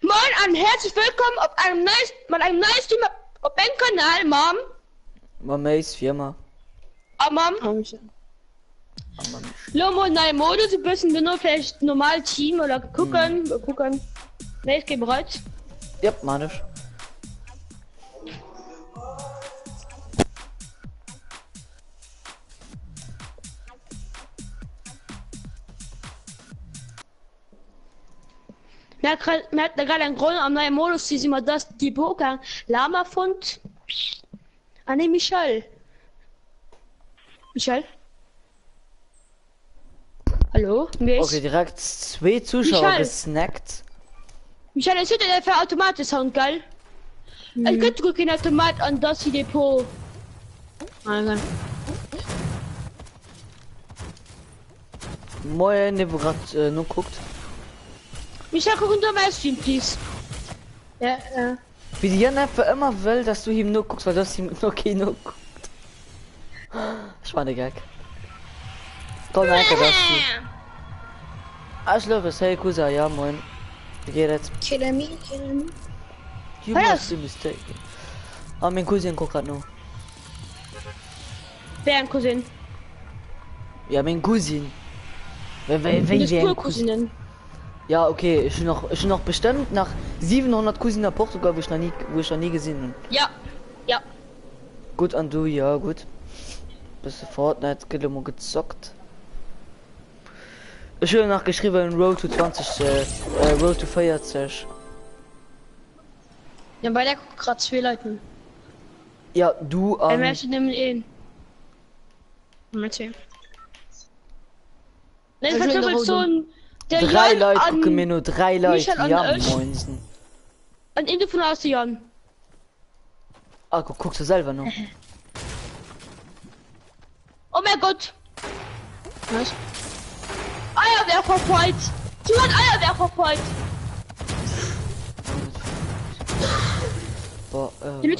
Moin und herzlich willkommen auf einem neuen Stream auf meinem Kanal, Mom. Mameis Firma. Mom. Lomo, neue Modus, ein bisschen wir nur vielleicht normal Team oder gucken. Wir gucken. Ne, ich gehe bereit. Ja, manisch. Wir hatten gerade einen Grund am neuen Modus, die sind mal das, die Poker Lama Fund. Ah ne, Michel. Michel? Hallo? Wer ist? Okay, direkt 2 Zuschauer Michael. gesnackt. Michel, es wird der für Automat Sound geil. Ich könnte gucken den Automat an das hier Depot. Also. Moin, der gerade nur guckt. Michel, guck unter mein Stream, please. Ja, Wie die Jan für immer will, dass du ihm nur guckst, weil das ihm nur Kino guckt. Ich war der Gag. Komm, danke, dass du. Arschloch, hey Kusa, ja moin. Wie geht jetzt? Kill me. You Hey, must be mistaken. Ah, mein Cousin guckt grad nur. wer ein Cousin? Ja, mein Cousin. Wenn Das wir ist ein cool, Cousin. Cousinen. Ja, okay, ich bin noch bestimmt nach 700 Cousinen nach Portugal, wo ich noch nie gesehen habe. Ja, ja. Gut an du, ja gut. Bist du Fortnite Skillimo gezockt? Ich habe nachgeschrieben Road to 20, Road to 40. Ja, bei der guckt gerade 2 Leuten. Ja, du Wer an. möchte nämlich ihn? Mit 10. Nein, Ich will ich noch will so ein... Der 3 Jan Leute an- gucken mir nur 3 Leute. Michael an Ja, euch. moinsen. An Ende von aus der Jan. Ah, guckst du selber noch. Oh mein Gott. Was? Eierwerfer-Fight. Du hast Eierwerfer-Fight. Boah, Den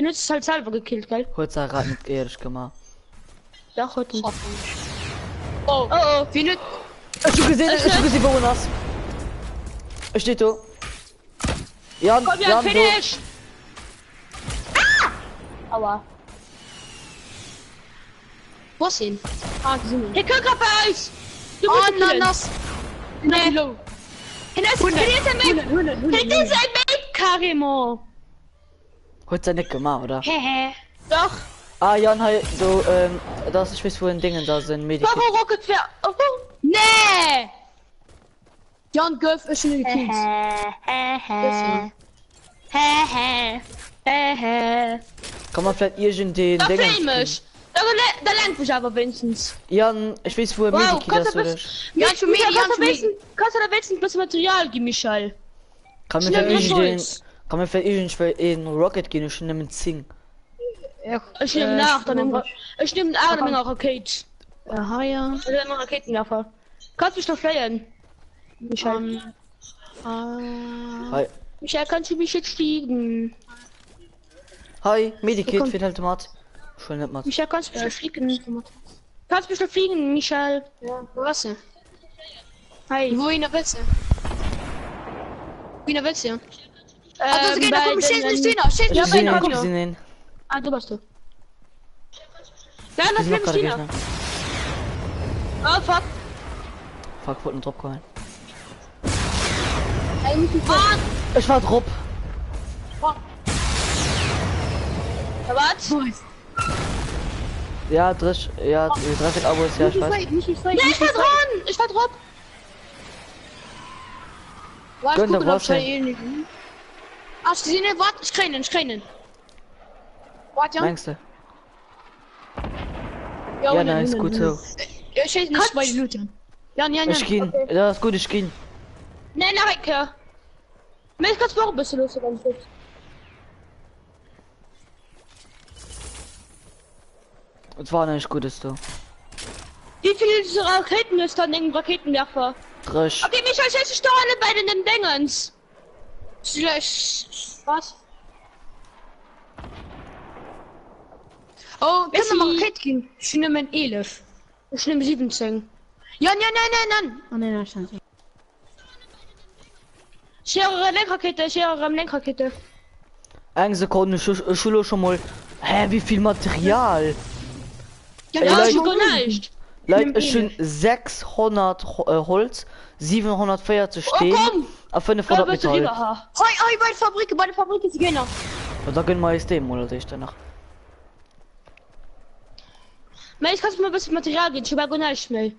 ist halt selber gekillt, gell? heute sei gerade nicht ehrlich gemacht. Ja, heute nicht. Oh, Oh, wie nüt? Hast du gesehen, wo du hast? Es steht da. Jan, komm, ja, Jan, finish. Aua. Wo ist ihn? Ah, die sind Der Köcker bei euch. Du Oh, musst ihn killen. Ananas. Nee. Low. Hinter ist ein Mate, Karimo. heute sei nicht gemacht, oder? Hehe. Doch. Ah, Jan, halt, so, das ich weiß, wo ein Dingen da sind, Medikit. Warum Rocket für... Oh, nee. Jan Guff ist schon in die Kings. Kann man vielleicht irgend den Da Dingen... filmisch. Da lernt mich aber wenigstens. Jan, ich weiß, wo ein Wow, Medikit kannst ist, du oder? Michael, schon Medi, kannst du Jan, wissen, kannst du da wenigstens das Material geben, Michael? Kann man Schnell vielleicht mit irgend Holz. Kann man vielleicht irgend in Rocket gehen und schon nehmen Zing. Ich nehme nach, dann nehme ich nehme eine Menge Raketen. Aha, ja. Ich nehme Raketenwerfer. Kannst mich doch feiern. Michael. Hi. Michael, kannst du mich jetzt fliegen? Hi, Medikit Komm. für den Automat. Schon nicht mal. Michael, kannst du mich doch fliegen? Kannst du mich doch fliegen, Michael? Ja, was denn? Hi. Wo ihn willst du? Wie willst du? Also, geh, da komm ich jetzt nicht hin. Steht Ja, Ich bei sehe der ihn, Audio. ich sehe ihn. Ah, du bist du. Nein, Ich das sehe noch ist gerade China. Gegner. Oh, fuck. Fuck, wollte einen Drop geholt. Fuck. Ich war Drop. Ja, was? Ja, 30 Abos, ja, ich weiß. Nee, ich war dran! Ich war drauf! Warte, Gönn, gucken, da ob brauchst ich du- ihn nicht. Hast du sie nicht? Warte, ich krieg ihn. Warte, Jan. Meinst du? Ja, nice, gut so. Ich weiß nicht bei den Loot, Jan. Jan. Ich geh. Ja, ist gut, ich geh. Nee, nach Ecke! Mich kannst du auch ein bisschen los, ganz kurz. Und war nicht gut, ist du. Wie viele diese Raketen ist dann im Raketenwerfer? Drisch. Okay, Michael, schätze ich doch alle bei den Dingens. Was? Oh, können wir mal Rakete gehen? Ich nehme ein 11. Ich nehme 17. Jan. Oh, nein, stand. Schere Lenkrakete, Schere Lenkrakete. Eine Sekunde, Schule schon mal. Hä, wie viel Material? Ja, Ey, Ja, Leute, ich gar nicht. Leute, nimm es sind 600 Holz, 740 Oh, Stehen, komm! auf 500 Da bist du Metall. lieber, ha. Hoi, bei der Fabrik ist Gegner. Und da können wir jetzt dem, oder ich danach. Mei, ich kannst mir ein bisschen Material geben, ich gar nicht schnell.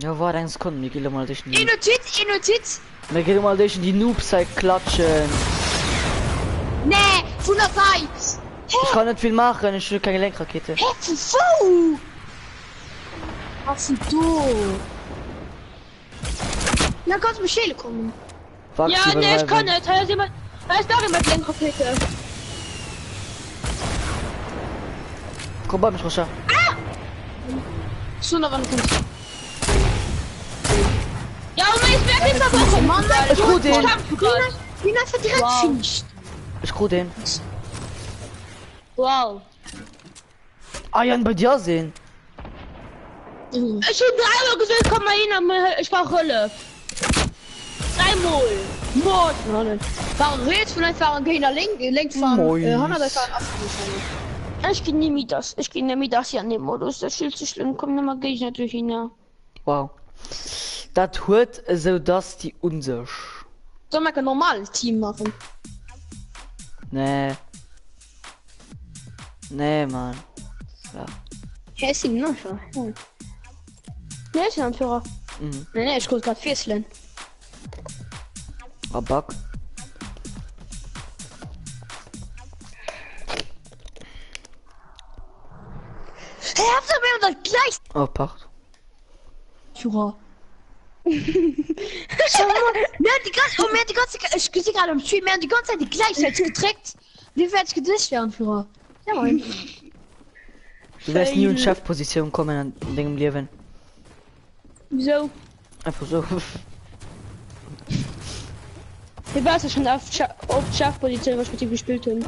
Ja, war eine Sekunde, wir gehen mal durch die. Notiz. Wir gehen mal durch die Noobside klatschen. Nee, von der Seite. Ich kann nicht viel machen, ich will keine Lenkrakete. Hä, Fufu. Was ist du? Na, kannst du mit Schäle kommen. Fuck, Ja, sie nee, ich kann übertreiben. nicht. Da ist noch jemand Lenkrakete. Komm bei mich, Rocha. So, noch wann kommt. Ja, und ich werde jetzt aber auch Mann, Ich gut den. Wie einfach direkt Wow. finished. Ich gut den. Wow. Ah, ja, bei dir sehen. Ich hab dreimal gesagt, komm mal hin, ich brauch Hölle. Dreimal. Mord. Warum redest du vielleicht warum Gegner lenkt fahren? Moin. 100 fahren abgefahren. Ich geh nie das. Ich geh nie das hier an dem Modus. Das ist zu schlimm. Komm, nochmal geh ich natürlich hin, ja. Wow. Das hört so, dass die unser. Soll man kein normales Team machen? Nee. Nee, Mann. Ja. Ja, ist ihm noch schon. Hm. Ne, ist ein Anführer. Mhm. Nee, ich guck grad Fieslin. Rabak. Hey, habt ihr mir das gleich? Oh, Pacht. Führer. Die ganze ich gesehen gerade im Stream, wir haben die ganze Zeit die gleichzeitig getrackt. Wie fertig gedischt werden, Führer. Ja, moin. Du wirst nie in Chefposition kommen an dem Leben. Wieso? Einfach so. Ich weiß ja schon auf Schafposition, was mit ihm gespielt haben.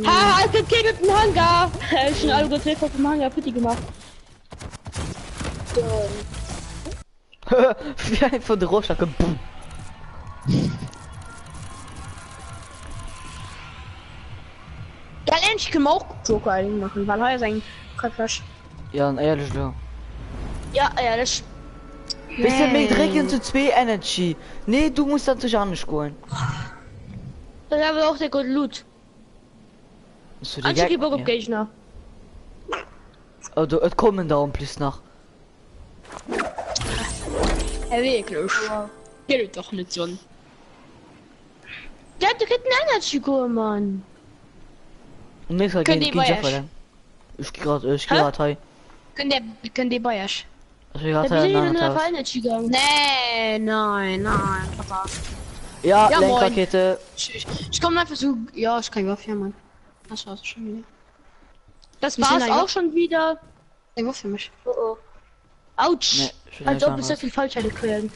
Ha, es geht mit dem Hangar. Schon alle getreten auf dem Hangar, Pitti gemacht. Wie ein von der Rohrschacke. Boom. Ja, endlich können wir auch Joker machen, weil er sein Treffer. Ja, und ehrlich, ja. Ja, ehrlich. Bisschen mit Regen zu 2 Energy. Nee, du musst dann sich anders gehen. Das haben wir auch sehr gut Loot. So, Anschließend Bock auf Gegner. Oh, du, es kommen da und plus nach. Ja, wirklich. Geht doch nicht so. Der hat direkt einen Energy Go, Mann. Und nächstes Können Mal die geht ja Bayers? vor Ich geh grad hey. Können die Bayers? Ich geh Da grad bin ich hey in in der Haus. Energy gegangen. Nee, nein, Papa. Ja, Ja, Lenkrakete. Ich komme einfach so. Ja, ich kann Waffe, Mann. Das war's schon wieder. Das Wir sind war's ein auch schon wieder. Ich Waffe mich. Oh oh. Autsch. Nee, ich will Als nicht ob es so anders. viel Falschheit quälen.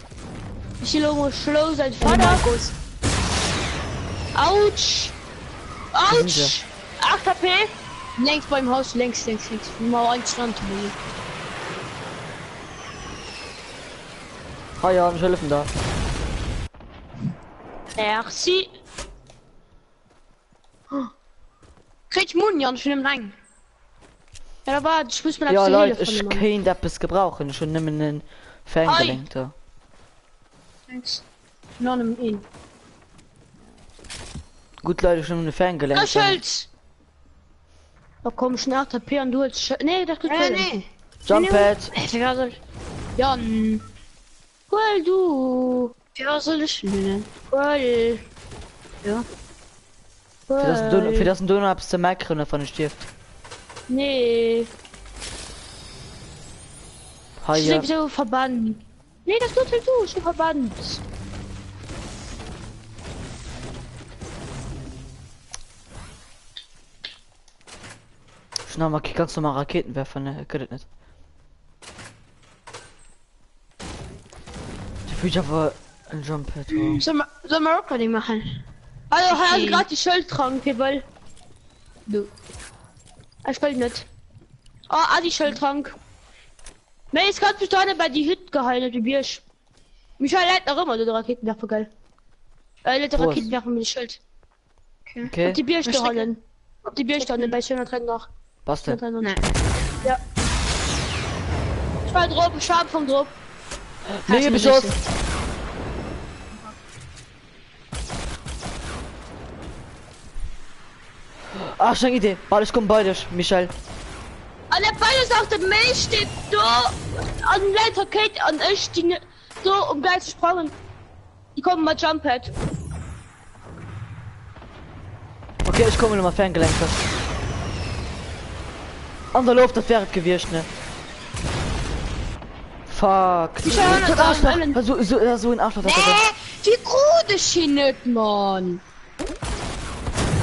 Ich will irgendwo schlau sein Vater. Autsch. sind Autsch. 8 HP. Längs beim Haus, längs. Mal ein Stand. Ah ja, ich helfen da. Merci. Krieg Mund, Jan, schon im Rang. Ja, da war, ich muss mir Ja, das Leute, ich kann das gebrauchen. Schon nimm einen Ferngelenk da. Thanks. Noch einem ihn. Gut, Leute, schon eine Ferngelenk. Das Schulz. Da komm schnell 8 HP und du als nee, das geht Nee. Jump Pad. Jan. Cool, du. Ja, soll ich nennen? Cool. Ja. Für das ein Donut hab's zu merken von den Stift. Nee. Hi, Ich ja. bin so verbannt. Nee, das tut halt du, ich bin verbannt. Schnell mal, kannst du mal Raketen werfen, ne? Geht das nicht. Ich will aber ein Jump Pad. Wow. Soll man Rockcutting machen? Also, Okay. hast du gerade die Schildtrank, weil. Du. Ich spiel nicht. Oh, die Schildtrank. Nee, ist gerade bestanden bei die Hütte geheilt, die Birsch. Michael hat noch immer die Raketenwerfer, geil. Die Wo ist? Raketenwerfer mit dem Schild. Okay. Die Bierstaunen. Die Bierstaunen bei schöner Trend noch. Was denn? Nein. Ja. Ich war drauf, ich war vom drauf. Mega Beschuss! Ah, schon eine Idee. Warte, ich komm bei dir, Michael. An der Beine sagt der Mensch steht da an der Rakete an ich die so gleich zu springen. Die kommen mal Jumppad. Okay, ich komme nochmal ferngelenkt. An der Luft, das wäre gewirrscht, ne? Fuck. Ich habe So ein Arschloch. So ein Arschloch. Wie gut ist sie nicht, Mann?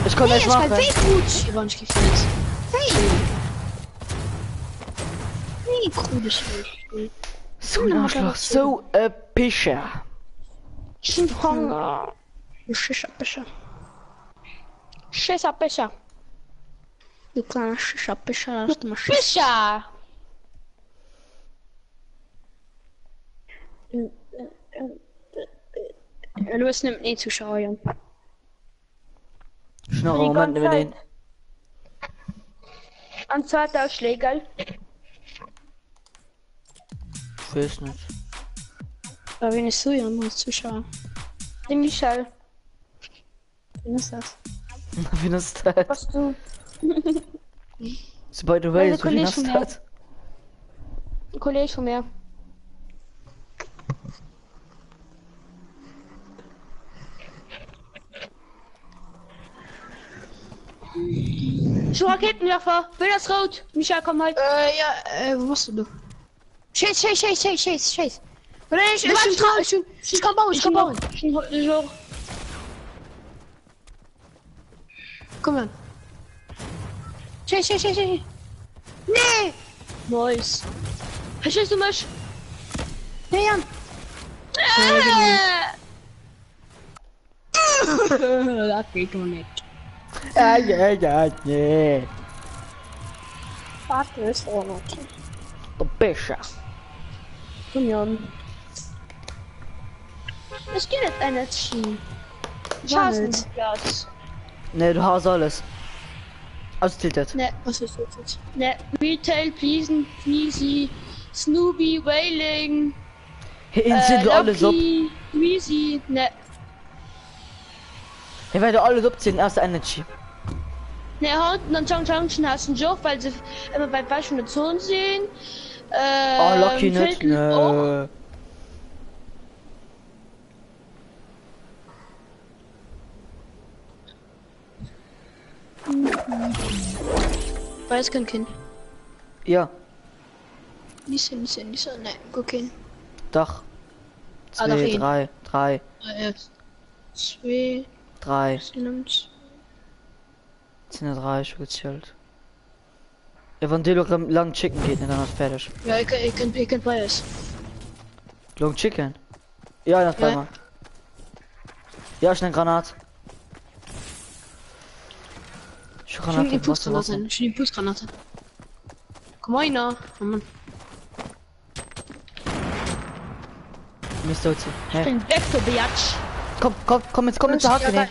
Ich kann nicht Ich kann machen. wie gut sie wann ich nicht. Wie gut ist sie? So ein Arschloch. So ein Pischer. Ich bin Hunger. Schischer. Schisser. Du kleiner Schischer, lass du mal Fischer. Los nimmt nie Zuschauer, Jan. Schnurr, Moment, über den. An zweiter Schläger. Ich weiß nicht. Aber wen ist du, Jan, als Zuschauer? Den Michel. Wen ist das? Wie ist das? Was du? So, by the way, Meine so wie ist Kollegen das? Ein Kollege von mir. So Raketenwerfer. Will das rot? Michael, komm halt. Ja, wo warst du? Chase. Oder ich kann bauen. So. Komm her. Chase. Nee! Nice. Verstehst du mich? Nee, Jan. Das geht doch nicht. Ja. Warte, ist auch noch. Der Pischer. Komm, Jan. Es geht nicht einer Ski. War Schauen nicht. Platz. Ne, du hast alles. Austiltet. Ne, Was ist das jetzt? ne. Retail, Pleasy, Snoopy, Wailing, Hier sind wir alles ab. Weezy, ne. Hier werden alles abziehen, erst Energy. Ne, Haunten und Junction hast einen Job, weil sie immer bei falschen Zonen sehen. Oh, Lucky nicht. Filten auch. Nö. Weiß kein Kind. Ja, Nicht so, ne, guck hin. doch. Ah, doch, 2, ihn. 3. 2, 3. nimmt. 3, ich gezählt. Ja, wenn die lang Chicken geht, dann ist fertig. Ja, ich kann beides. Long Chicken? Ja, das Ja. mal. Ja, schnell Granat. Ich Schon Granat. Impulsgranate. Schon Impulsgranate. Komm mal, na. Oh Mann. Mist, Uzi. Ich Hey. bin weg, du Biatch. Komm jetzt zur Hacke, ne?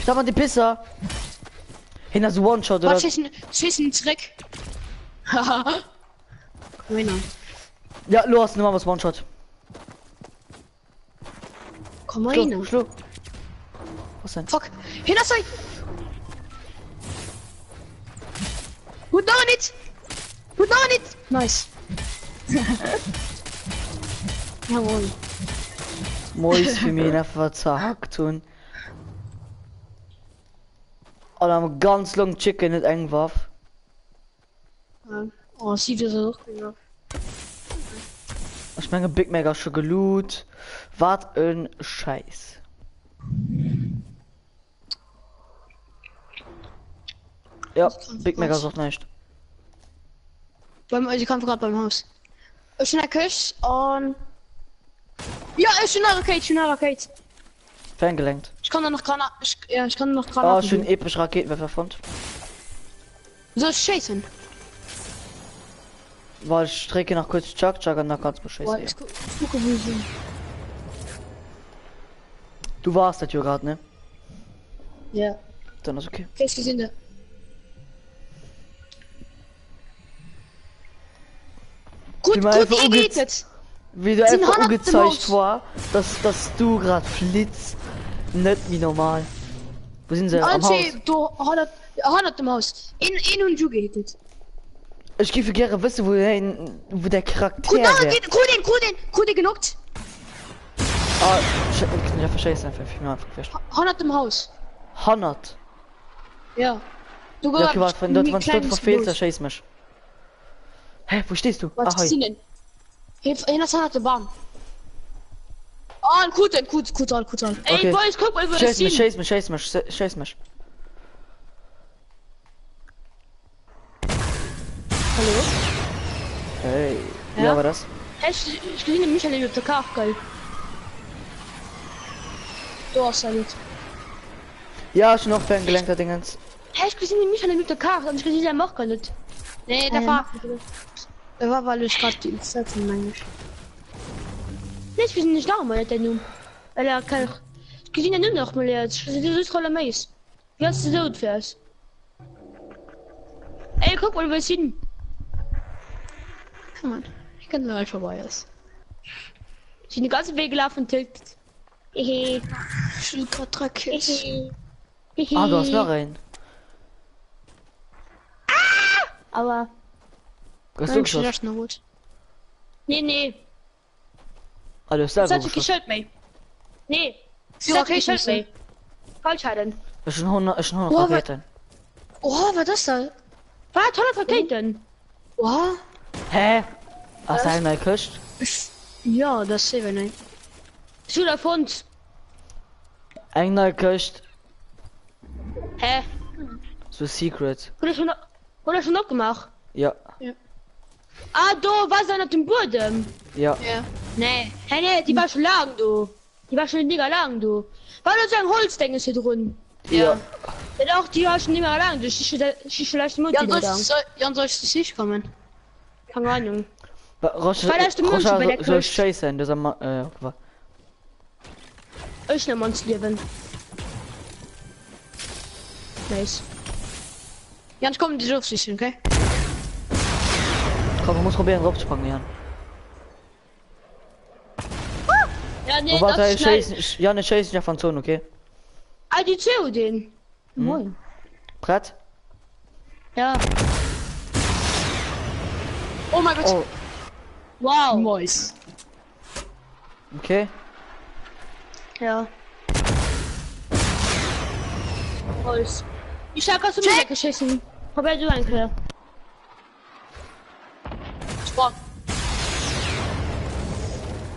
Da war die Pisser. Hinter so One-Shot, oder? Was ist ein Trick? Haha. Komm mal, na. Ja, los, nimm mal was One-Shot. Komm mal, na. Schluck. Was denn? Fuck. Hinter sei. Gut, noch nicht. Nice. Jawohl. Mois für mich einfach zerhackt tun. Und am ganz long Chicken nicht eng warf. Oh, sieht das auch genau. Ich meine Big Mac schon geloot. Wart ein Scheiß. Ja, Big Mac sagt nicht. Sie kam gerade beim Haus. Ich bin Kuss und. Ja, ich bin eine Rakete. Ferngelenkt. Ich kann da noch Granat. Ich kann noch Oh, Granaten. schön episch Raketenwerfer fand. Soll ich chasen? Weil ich strecke nach kurz Chuck und dann kannst du Boah, scheiße. ich gucke, wo sie. Du warst das ja gerade, ne? Ja. Dann ist okay. Okay, ich gesehen da. Gut, Wie man gut einfach geedet. Wie du Sind einfach 100 angezeigt Maus. war, dass du gerade flitzt. Nicht wie normal. Wo sind sie? Am Haus. Anche, du hat dem Haus. In und du geedet. Ich gebe gerne wissen, wo der Charakter Gut, wäre. gut, genockt. Ah, ich verscheiße einfach. Ich bin einfach gefischt. Hat dem Haus. 100. Ja. Du Ja, okay, warte, wenn dort was dort verfehlt, das dann scheiß mich. Hä, wo stehst du? was Ah, hi. gesehen. Hier das hat der Bahn. Ah, gut. Ey, Okay. Boys, guck mal über das Scheiß Team. scheiß mich. Hallo? Hey. Ja? Ja, war das? Ich gesehen Michael auf der Karte, geil. Du hast ja nicht. Ja, schon noch ferngelenkter Dingens. Hey, ich gesehen Michael auf der Karte und ich gesehen, er macht gar nicht. Nee, der war. Der war, weil ich gerade die Instanzen meine ich. Nee, wir sind nicht da, mal der Num. Weil er kann. Ich gesehen ja nur noch mal jetzt. Ich gesehen, du bist voller Mais. Wie hast du so fährst? Ey, guck mal, über das Team. Komm on. Ich kann nur vorbei ist. Ich bin den ganzen Weg gelaufen und tilgt. Hehe. Ich will gerade 3 Kills. Hehe. Ah, du hast noch einen. Aber. Hast du Nein, geschossen? das noch gut. Nee. Ah, du hast Das selber hat sich geschossen. geschüttet, mei. Nee. Sie Das hat sich Raketen geschüttet, mei. Falsch halten. Das ist schon 100 Boah, Raketen. Oh, was ist das da? War tolle Raketen. Oh. Hä? Hast du einen geküsst? Ja, das ist eben nicht. Schule auf uns. Einen geküsst. Hä? So Secret. Wurde schon noch gemacht? Ja. Ah, du warst dann auf dem Boden. Ja. Ja. Nee. Hey, nee, die war schon lang, du. Die war schon nicht mehr lang, du. War das ein Holzding ist hier drin? Ja. Ja doch, die war schon nicht mehr lang. Du schießt vielleicht Mutti da. Jan, soll ich nicht kommen? Keine Ahnung. Rocha Weil da ist der Mund bei der soll Küste. scheiße sein, das am Ich nehm uns leben. Nice. Jan, komm, die Luft sich, okay? Komm, man muss probieren raufzuspringen, Jan. Ja, nee, Oh, warte, das ist schnell. Jan, ich scheiße ja von Zone, okay? Ah, die Zeo den. Moin. Brett? Ja. Oh mein Gott. Oh, Wow. Mois. okay. Ja. Holz. Ich sag, hast du mir weggeschissen. Probier du ein, Claire. Spawn.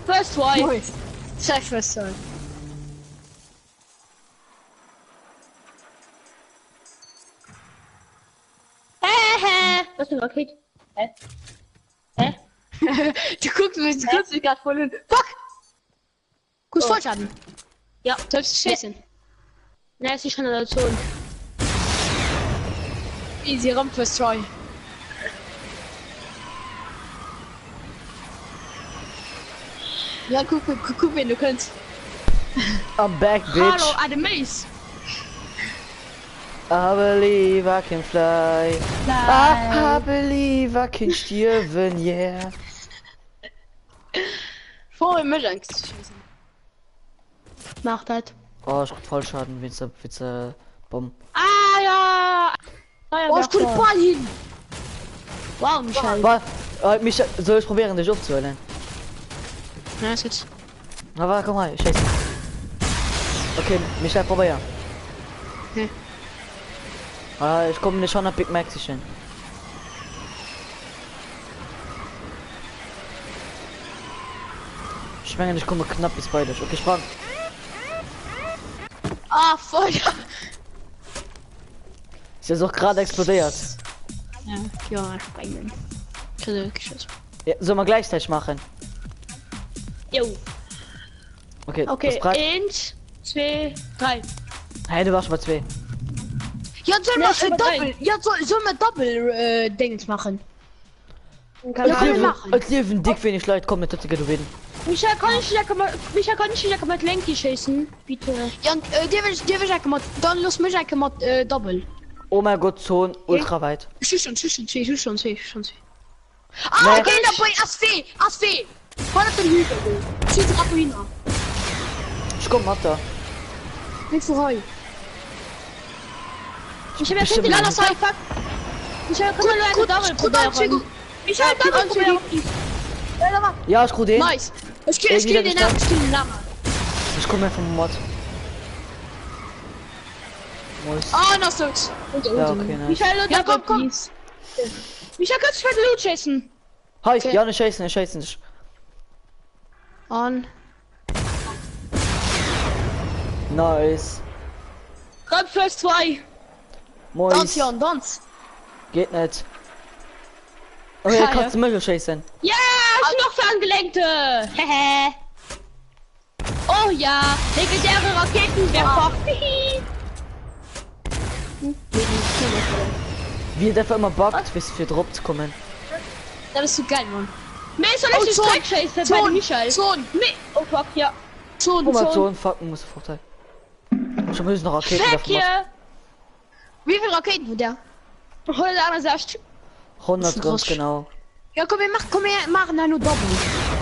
First try. Mois. Sag was soll. Was ist denn Rocket? Hä? Du guckst mich gerade voll in. Fuck! Kuss Vollschaden. Ja. Sollst du schießen? Ne, ist schon dazu. Easy, ramp first try. Ja, guck, wen du kannst. I'm back, bitch. Hallo, Ademis. I believe I can fly. I believe I can stirven, yeah. Vor mir Angst zu schießen. Mach das. Oh, ich hab Vollschaden, Witze, Bomb. Ah, ja. Oh, ich guck den Ball hin. Wow, Michael. Mich, soll ich probieren, dich aufzuhören? Ja, ist jetzt. Na, warte, komm mal, scheiße. Okay, Michael, probier. Okay. Ah, ich komme nicht schon nach Big Mac sichern. Ich meine, ich komme knapp bis bei dich. Okay, sprang. Ah, voll. Ist ja doch gerade explodiert. Ja, springen. Geschossen. Ja, soll man gleichzeitig machen? Jo. Okay, Okay, das breit. 1, 2, 3. Hey, du warst mal 2. Ja, soll Ja, man schon mal Doppel. Ja, soll man Doppel Dings machen. Kann ich machen. Es leben dick wenig Leute, komm mit, du werden. Michael, kann ich lecker mit Lenky schießen? Bitte. Ja, dir will ich einfach mal, dann los mich einfach mal Double. Oh mein Gott, Zone, ultra weit. Schieß schon. Nee. Ah, okay, dabei, ASV. Voll auf den Hügel. Schieß ab hin. Ich komm, Matter. Nicht vorbei. Ich hab ja Bestimmt schon die nicht. Zeit. Michael, komm mal Leute Double probieren. Michael, Double probieren. Ja, ich guck den. Nice. Ich kill den Namen. Ich komm mir vom Mod. Muss. Ah, noch so. Ja, okay, nice. Michael, Ja, Double, komm. please. Michael, kannst du mit Loot schießen? Hi, Okay. ja, ne scheißen nicht. On. Nice. Grab First 2. Mois. Dance, Jan, dance. Geht nicht. Oh ja, Ja, kannst du Müll scheißen. Ja, ich noch für Angelenkte. Hehe. Oh ja, legendäre Raketenwerfer. Hihi. Wie der immer buggt, bis wir droppt kommen. Das ist so geil, Mann. Mir soll ich die Zone. Strike scheißen bei dem Michael. Zone. Oh fuck, ja. Zone. Guck mal, Zone, fucken muss Vorteil. Schon müssen noch Raketen Fuck werfen. hier. Wie viele Raketen hat der? Heute einer sagt, 100 Das ganz ist genau. Ja, komm, wir machen da nur Doppel.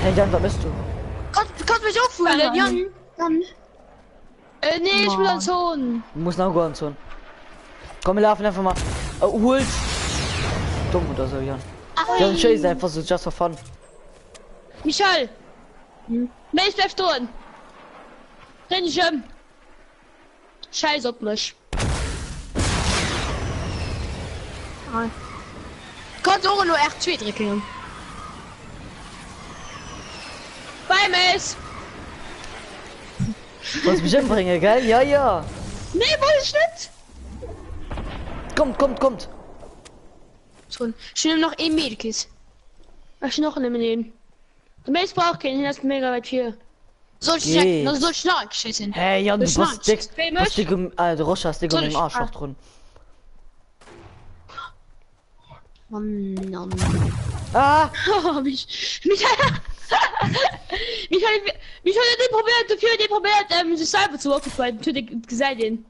Hey, Jan, was bist du? Kannst mich auffüllen, Ja, Jan? Dann. nee, ich will Mann. an Zone. Du musst noch gehen, Zone. Komm, wir laufen einfach mal. Holt. Dumm oder so, Jan. Ja, scheiße, einfach so, just for fun. Michael. Mace bleibt drin. Renn ich Scheiß auf mich. Kannst auch nur echt 2 drücken. Bei Mace. Was mich umbringen, gell? Ja, ja. Nee, wollte ich nicht. Kommt. Zone. Ich nehme noch ein Medikis. Was noch nehmen? Der Mace braucht keinen, das ist mega weit hier. Soll ich Geht. noch so schnell schießen? Hey, Jan, du Das bist macht's. dick. Famous? Was dick du Rosch hast dick um Soll den ich- Arsch ah. noch drin. Mann. Ah! Oh, Michael hat den probiert, sich selber zu occupieren. Natürlich gesagt den.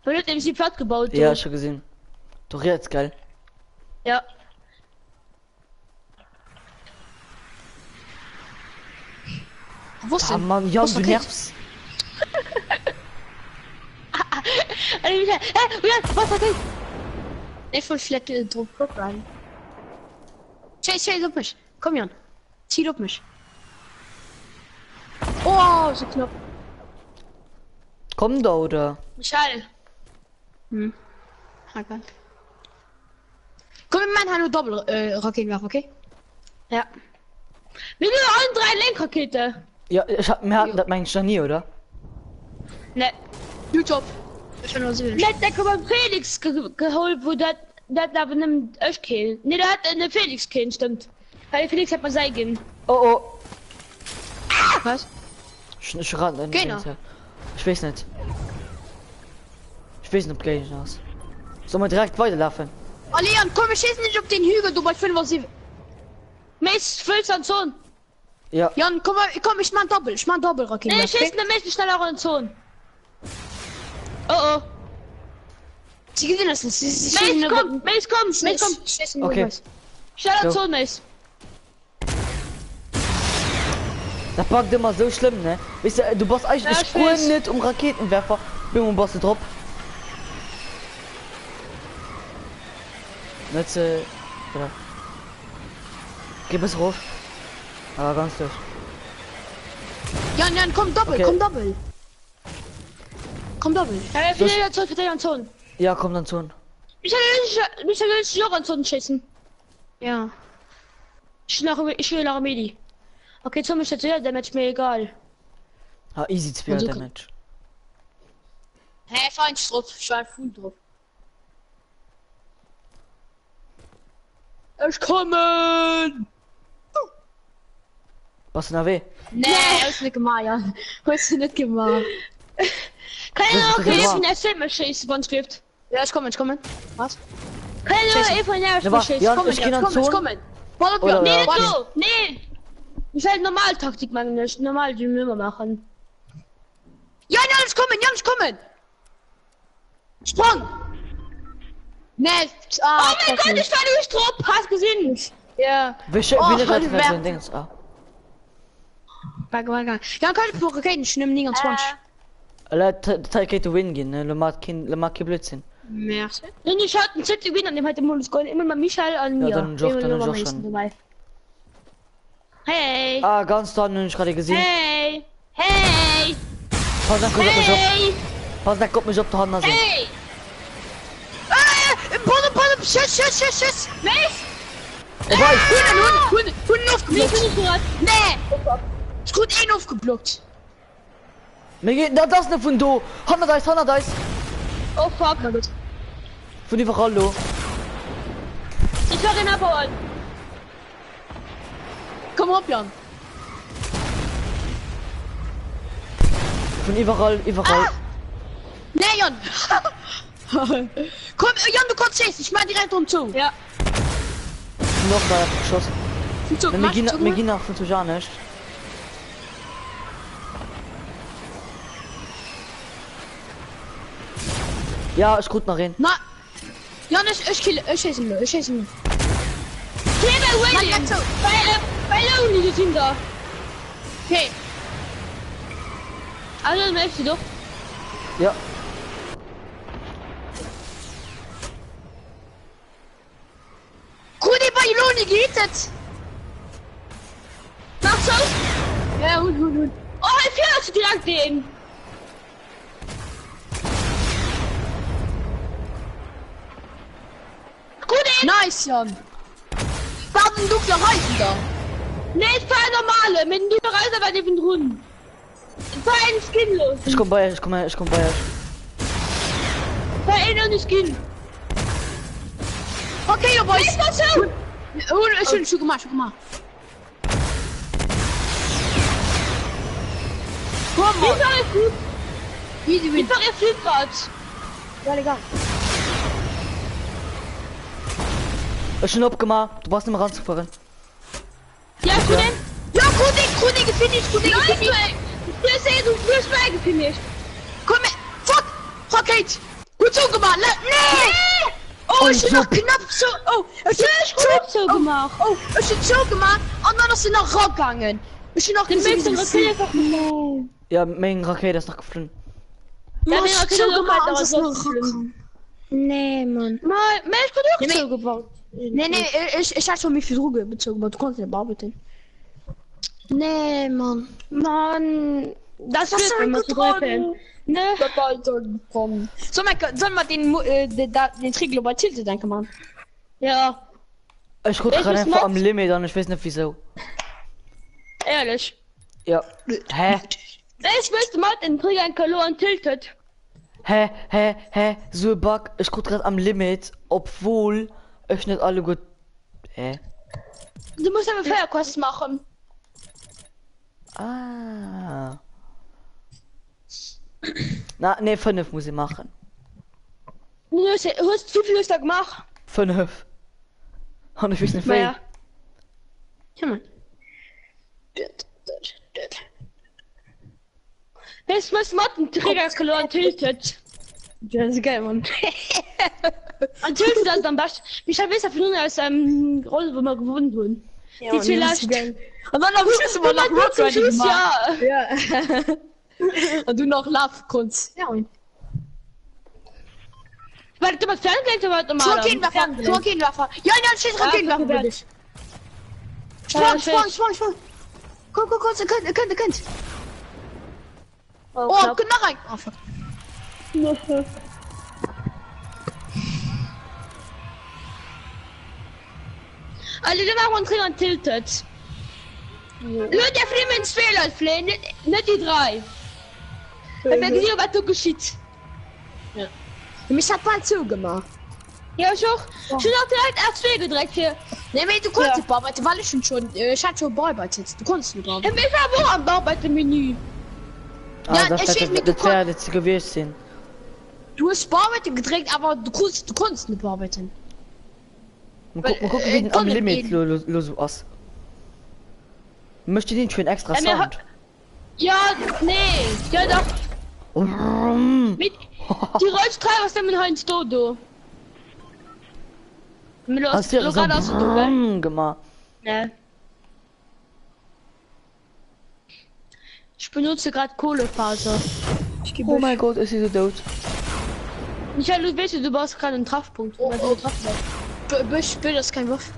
Weil hat nämlich die platt gebaut. Ja, du. schon gesehen. Doch jetzt, geil. Ja. Wo ist Ah, denn? Mann, Jan, Was du okay? nervst. Also Michael, was hat er? Ich will vielleicht drauf rein. Chase auf mich. Komm, Jan. Zieh auf mich. Oh, so knapp. Komm da, oder? Michael. Okay. Komm, wir machen nur Doppel Raketenwerfer, okay? Ja. Wir nehmen allen 3 Lenkrakete. Ja, wir hatten das eigentlich noch nie, oder? Ne. YouTube. Ich bin nur so. Net der kommt Felix geholt, wo dat da nimmt euch killen. Ne, der hat eine Felix killen, stimmt. Weil Felix hat mal sein. Oh. Was? Ich ran. Genau. Ich weiß nicht. Ich weiß nicht, ob gleich aus. Sollen wir direkt weiterlaufen? Oh, Leon, komm, wir schießen nicht auf den Hügel, du bei 5 oder 7. Mace, füllst an Zone. Ja. Jan, komm, ich mach Doppel Ne, Raketenwerfer. schießt eine Mace schneller in Zone. Oh. Sie gewinnen das nicht. Mace, komm. Okay. Schneller Go. Zone, Mace. Das packt immer so schlimm, ne? Weißt du brauchst eigentlich Ja, nicht ich cool weiß. nicht um Raketenwerfer. Bin um Boss drauf. Jetzt, oder? Geh bis rauf. Aber ganz durch. Jan, komm, Doppel, Okay. komm, Doppel. Komm, Doppel. Ja, wir fliegen zurück für den Zone. Ja, komm dann zu. Michael will ich noch an Zone schießen. Ja. Ich will nach Medi. Okay, Zone ist jetzt wieder, der Match mir egal. Ah, easy Spear so- Damage. Hä, fein drauf, ich war full drauf. Ich komme! Was denn weh? Nee, hast du nicht gemacht, Jan. Hast du nicht gemacht. Kann Das ich ist noch doch wahr. von der Stimme schießen, von Skript? Ja, ich komme. Was? Kann ich Scheiße. noch von der Ja, Stimme warte, schießen? ja, Komm, ich geh Jan, dann komm, zu. komm. Warte, Oder- Nee, Ja, nicht okay. so. Nee. Ich will normal Taktik machen, nicht normal die Müller machen. Ja, Janis, kommen, Janis, kommen! Sprung! Nee, Oh mein Gott, ich war durch Trupp. Hast gesehen? Ja. Wie Oh, wie wer- so ein Dings? Ah. Warte. Ja, kann ich für Raketen, ich nehme 29. Leute, geht win gehen, ne? Le macht kein Blödsinn. Merci. Wenn ich hatte einen Zettel gewinnen, an dem hatte Modus Gold immer mal Michael an Ja, mir. dann Joch, Immer dann nur Joch am nächsten schon. dabei. Hey. Ah, ganz da, nicht gerade gesehen. Hey. Hey. Pass dann kurz auf mich auf. Hey. Pass dann kommt mich auf die Hand sehen. Hey. Boden, Schuss! Mich? Ich weiß. Hunden aufgeblockt! Mich bin ich gehört. Nee! Ich gut einen aufgeblockt! Mir geht, das ist nicht von do. 100 Dice. Oh fuck. Von überall lo. Ich war in abholen. Komm auf, Jan! Von überall. Nee, Jan! Komm, Jan, du kannst es! Ich mach direkt zu! Ja. Noch da geschossen. Zu, Wir gehen nach von Tujan nicht. Ja, ist gut nach rein. Na! Jan, ich kill, ich schieße ihn. Hier bei William. Nein, so. Bei Lonely, die sind da. Okay. Also, möchtest du doch. Ja. Gut, bei Iloni geht es! Mach so. Ja, Hund. Oh, ich höre direkt den. Gut, Nice, Jan! Warum du da rein da? nee, ich fahr normale. Mit dem Reise bei dem Runden. Ich fahr einen Skin los. Ich komm bei euch, ich komm bei euch. Bei einen ohne Skin. Okay, ihr Boys! Ich mach so. Hund, schon gemacht. Komm, Ich fahr jetzt gut. Easy Ich win. fahr jetzt Flipgrad. Ja, egal. Ich schon abgemacht. Du brauchst nicht mehr ranzufahren. Ja, ich bin Ja, gut, gefinisht. Nice, ey. Ich sehe, du wirst bei gefinisht. Komm her. Fuck! Rocket! Gut zugemacht. Nee! Oh, ich bin noch knapp so. Oh, ich bin Gut so gemacht. Oh, ich bin so gemacht. Und dann ist sie noch rausgegangen. Ich bin noch Den gesehen, Mädchen wie Rakete sie- einfach genommen. Ja, mein Rakete ist noch geflogen. Ja, Ja, den ich Rakete so noch gemacht, halt, und aber es ist so noch schlimm. rausgegangen. Nee, Mann. Mal, Mensch, gut auch Nee, so gebaut. Nee, ich hatte schon mich für Droge bezogen, aber du konntest nicht bearbeiten. Nee, Mann. Mann, das Was wird soll wenn man ich zu getragen? greifen. Ne? Sollen wir den Trick global tilten, denke man? Ja, Ich guck Ich gerade muss einfach Max- am Limit an, ich weiß nicht wieso. ehrlich. Ja. Hä? Ich wüsste mal den Trigger in Kalon tiltet. Hä? So ein Bug. Ich guck gerade am Limit, obwohl ich nicht alle gut. Hä? Du musst aber Feuerkost machen. Ah. Na, ne, 5 muss ich machen. Du hast wie viel hast du da gemacht? 5. Und ich weiß nicht Naja. viel. Ja, Mann. Jetzt muss man den Trigger in Kalon tiltet. Das ist geil, Mann. Und tiltet das am besten. Ich habe besser von aus einem Rolle, wo wir gewonnen wurden. Ja, Die Mann, zwei das ist leicht. geil. Und dann am Schluss immer noch Rock zum Schluss, ja. Ja. Und du noch Love kannst. Ja, Mann. Warte, du mal Fernsehen weiter mal. Raketenwerfer. Ja, steht Raketenwerfer für dich. Sprung. Komm, ihr könnt. Oh, Oh, knapp. könnt noch rein. Oh, fuck. Also, dann machen wir einen Trigger und tiltet. Nur der Film ins Fehler fliehen, nicht die 3. Wenn wir gesehen, was da geschieht. Mich hat bald zugemacht. Ja, ich auch. Schon auch direkt R2 gedreckt hier. Nee, aber du konntest Ja. nicht bearbeiten, weil ich hatte schon bearbeitet. Du konntest nicht bearbeiten. Ich war wo am Bauarbeiter-Menü. Ah, Ja, das ich weiß nicht, das du wäre jetzt gewesen. Du hast bearbeitet gedreht, aber du konntest nicht bearbeiten. Guck, wie am Limit los aus. Möchte den für einen extra Ja, mir Sound? Ja, nee, ja doch. Mit die Rollstreiber aus dem Heinz Dodo. Hast du so gemacht? Ne. Ich benutze gerade Kohlefaser. Oh mein Gott, ist sie so tot. Michael, du weißt, du brauchst gerade einen Treffpunkt. Ich will das kein Wurf.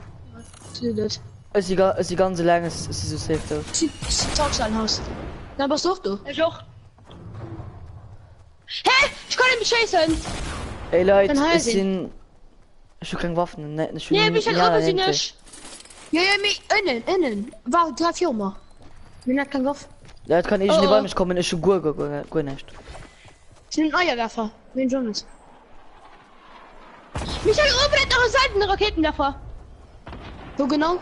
Ist die ganze Länge, ist sie so safe tot. Tag sein Haus. Na, was doch du? Ich auch. Hä? Ich kann nicht schießen. Ey Leute, Dann es sind... Ich hab keine Waffen, ne? Nee, Michael, aber sie nicht. Ja, innen. War 3, 4 Mal. Mir hat kein Wurf. Ja, jetzt kann ich nicht bei mich kommen, ich schon gut nicht. Sie sind Eierwerfer. Wen schon ist? Michael, oben hat noch eine Seitenraketenwerfer. Wo genau?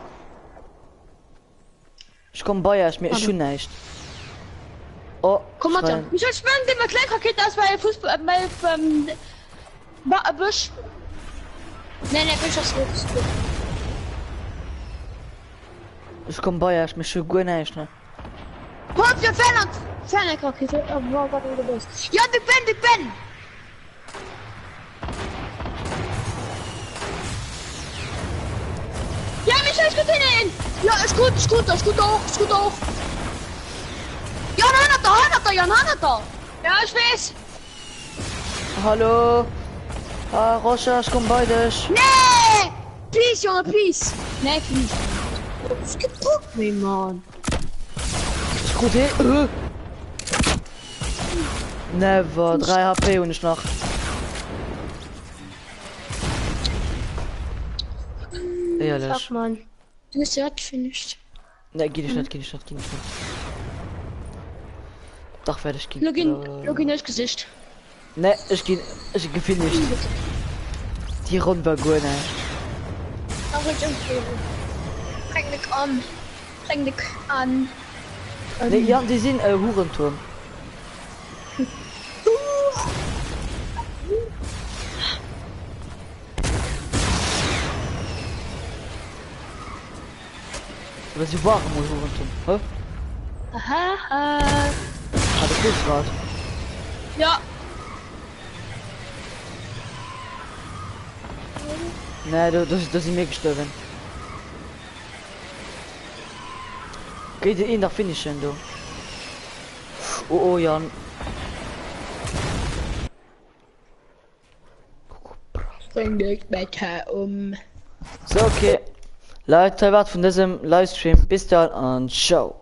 Ich komm bei euch, mir ist schon nicht. Oh, Komm mal da. schreien. Michael, sprengen dir mal Kleinraketen aus bei Fußball, Busch. Nee, Busch ist gut. Ich komm bei euch, mir ist schon gut nicht, ne? Kommt ihr Fernrakete? Wow, was du bist. Ja, Big Ben! Ja, Michael, ich bin hin. Ja, ist gut auch. Jan hat da! Ja, ich weiß. Hallo? Ah, Rocha, ich komm bei dich. Nee! Please, Junge, please! Nee, please. Was gedruckt mir, Mann? Ist gut hier? Never, 3 HP und ich noch. Ehrlich. Fuck, Mann. Du bist ja finished. Ne, geh nicht. Doch, fertig, geh. Login ins Gesicht. Ne, ich geh nicht. Die Runde war gut, ne? Aber ich Fäng dich an. Ne, ja, die sind Hurenturm. Aber sie waren wohl Hurenturm, hä? Aha, Hat ich das grad? ja. Ne, das sind mir gestorben. Geht ihr ihn da finishen, du? Oh, Jan. Bring dich bitte So, okay. Leute, was von diesem Livestream. Bis dann und ciao.